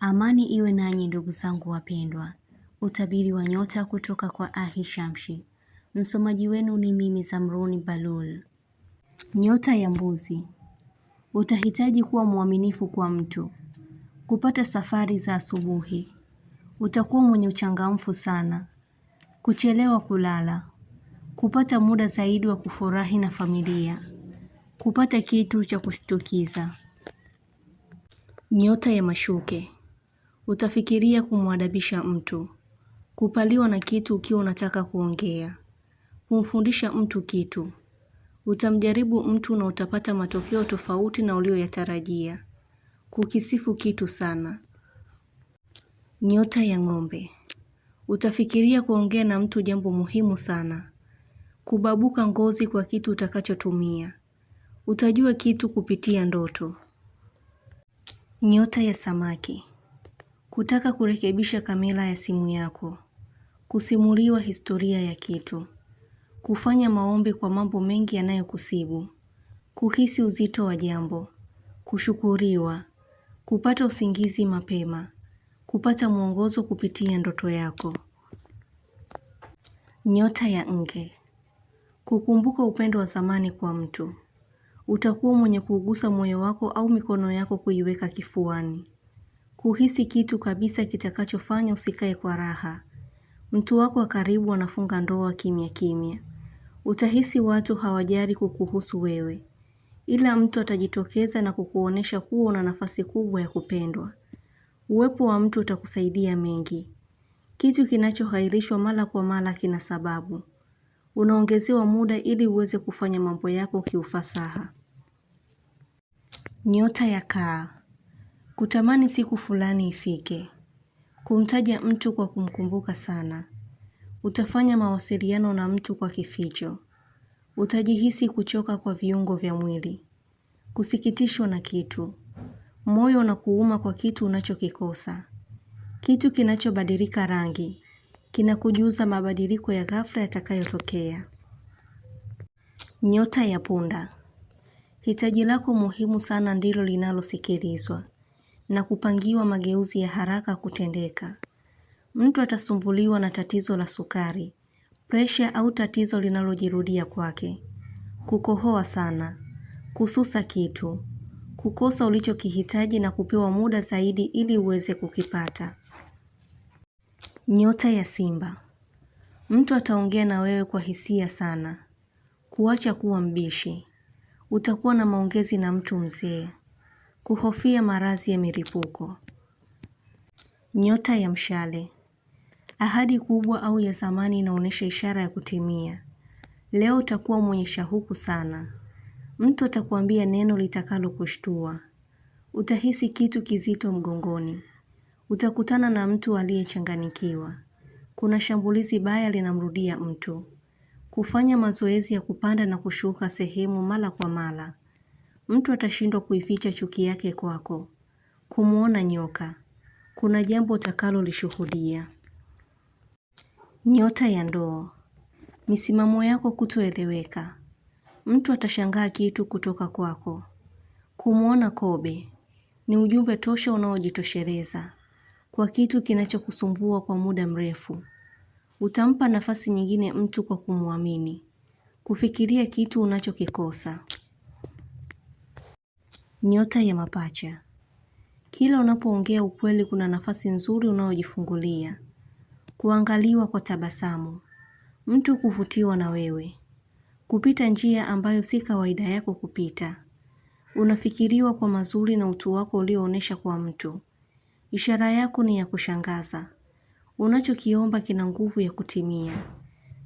Amani iwe nanyi ndugu zangu wapendwa. Utabiri wa nyota kutoka kwa Ahishamshi. Msomaji wenu ni mimi Zamruni Balul. Nyota ya mbuzi. Utahitaji kuwa mwaminifu kwa mtu. Kupata safari za asubuhi. Utakuwa mwenye uchangamfu sana. Kuchelewa kulala. Kupata muda zaidi wa kufurahi na familia. Kupata kitu cha kushtukiza. Nyota ya mashuke. Utafikiria kumwadabisha mtu. Kupaliwa na kitu ukiwa unataka kuongea. Kumfundisha mtu kitu. Utamjaribu mtu na utapata matokeo tofauti na ulioyatarajia. Kukisifu kitu sana. Nyota ya ng'ombe. Utafikiria kuongea na mtu jambo muhimu sana. Kubabuka ngozi kwa kitu utakachotumia. Utajua kitu kupitia ndoto. Nyota ya samaki. Kutaka kurekebisha kamera ya simu yako. Kusimuliwa historia ya kitu. Kufanya maombi kwa mambo mengi yanayokusibu. Kuhisi uzito wa jambo. Kushukuriwa. Kupata usingizi mapema. Kupata mwongozo kupitia ndoto yako. Nyota ya nge. Kukumbuka upendo wa zamani kwa mtu. Utakuwa mwenye kugusa moyo wako au mikono yako kuiweka kifuani. Kuhisi kitu kabisa kitakachofanya usikae kwa raha. Mtu wako wa karibu anafunga ndoa kimya kimya. Utahisi watu hawajali kukuhusu wewe. Ila mtu atajitokeza na kukuonesha kuwa una nafasi kubwa ya kupendwa. Uwepo wa mtu utakusaidia mengi. Kitu kinachohairishwa mara kwa mara kina sababu. Unaongezewa muda ili uweze kufanya mambo yako kiufasaha. Nyota ya kaa. Kutamani siku fulani ifike. Kumtaja mtu kwa kumkumbuka sana. Utafanya mawasiliano na mtu kwa kificho. Utajihisi kuchoka kwa viungo vya mwili. Kusikitishwa na kitu. Moyo unakuuma kwa kitu unachokikosa. Kitu kinachobadilika rangi. Kinakujuza mabadiliko ya ghafla yatakayotokea. Nyota ya punda. Hitaji lako muhimu sana ndilo linalosikilizwa na kupangiwa mageuzi ya haraka kutendeka. Mtu atasumbuliwa na tatizo la sukari, presha au tatizo linalojirudia kwake. Kukohoa sana, kususa kitu, kukosa ulichokihitaji na kupewa muda zaidi ili uweze kukipata. Nyota ya simba. Mtu ataongea na wewe kwa hisia sana. Kuacha kuwa mbishi. Utakuwa na maongezi na mtu mzee. Kuhofia maradhi ya milipuko. Nyota ya mshale. Ahadi kubwa au ya zamani inaonesha ishara ya kutimia. Leo utakuwa mwenye shauku sana. Mtu atakuambia neno litakalo kushtua. Utahisi kitu kizito mgongoni. Utakutana na mtu aliyechanganyikiwa. Kuna shambulizi baya linamrudia mtu. Kufanya mazoezi ya kupanda na kushuka sehemu mara kwa mara. Mtu atashindwa kuificha chuki yake kwako. Kumuona nyoka. Kuna jambo utakalo lishuhudia. Nyota ya ndoo. Misimamo yako kutoeleweka. Mtu atashangaa kitu kutoka kwako. Kumuona kobe. Ni ujumbe tosha unaojitosheleza kwa kitu kinachokusumbua kwa muda mrefu. Utampa nafasi nyingine mtu kwa kumuamini. Kufikiria kitu unachokikosa. Nyota ya mapacha. Kila unapoongea ukweli kuna nafasi nzuri unaojifungulia. Kuangaliwa kwa tabasamu. Mtu kuvutiwa na wewe. Kupita njia ambayo si kawaida yako kupita. Unafikiriwa kwa mazuri na utu wako ulioonesha kwa mtu. Ishara yako ni ya kushangaza. Unachokiomba kina nguvu ya kutimia.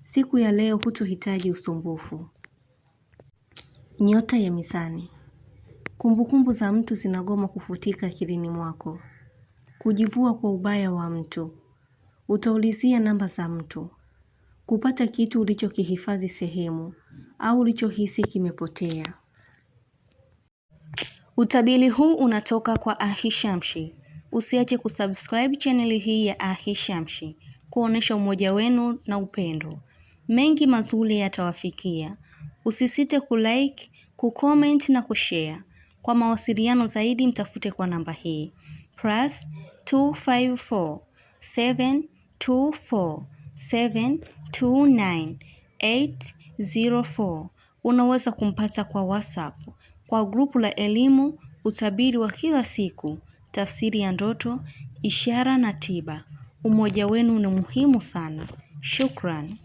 Siku ya leo hutohitaji usumbufu. Nyota ya mizani. Kumbukumbu za mtu zinagoma kufutika akilini mwako. Kujivua kwa ubaya wa mtu. Utaulizia namba za mtu. Kupata kitu ulichokihifadhi sehemu au ulichohisi kimepotea. Utabiri huu unatoka kwa Ahishamshi. Usiache kusubscribe channel hii ya Ahishamshi kuonesha umoja wenu na upendo. Mengi mazuri yatawafikia. Usisite kulike, kucomment na kushare. Kwa mawasiliano zaidi mtafute kwa namba hii. +254 724 729 804. Unaweza kumpata kwa WhatsApp kwa grupu la elimu, utabiri wa kila siku, tafsiri ya ndoto, ishara na tiba. Umoja wenu ni muhimu sana. Shukran.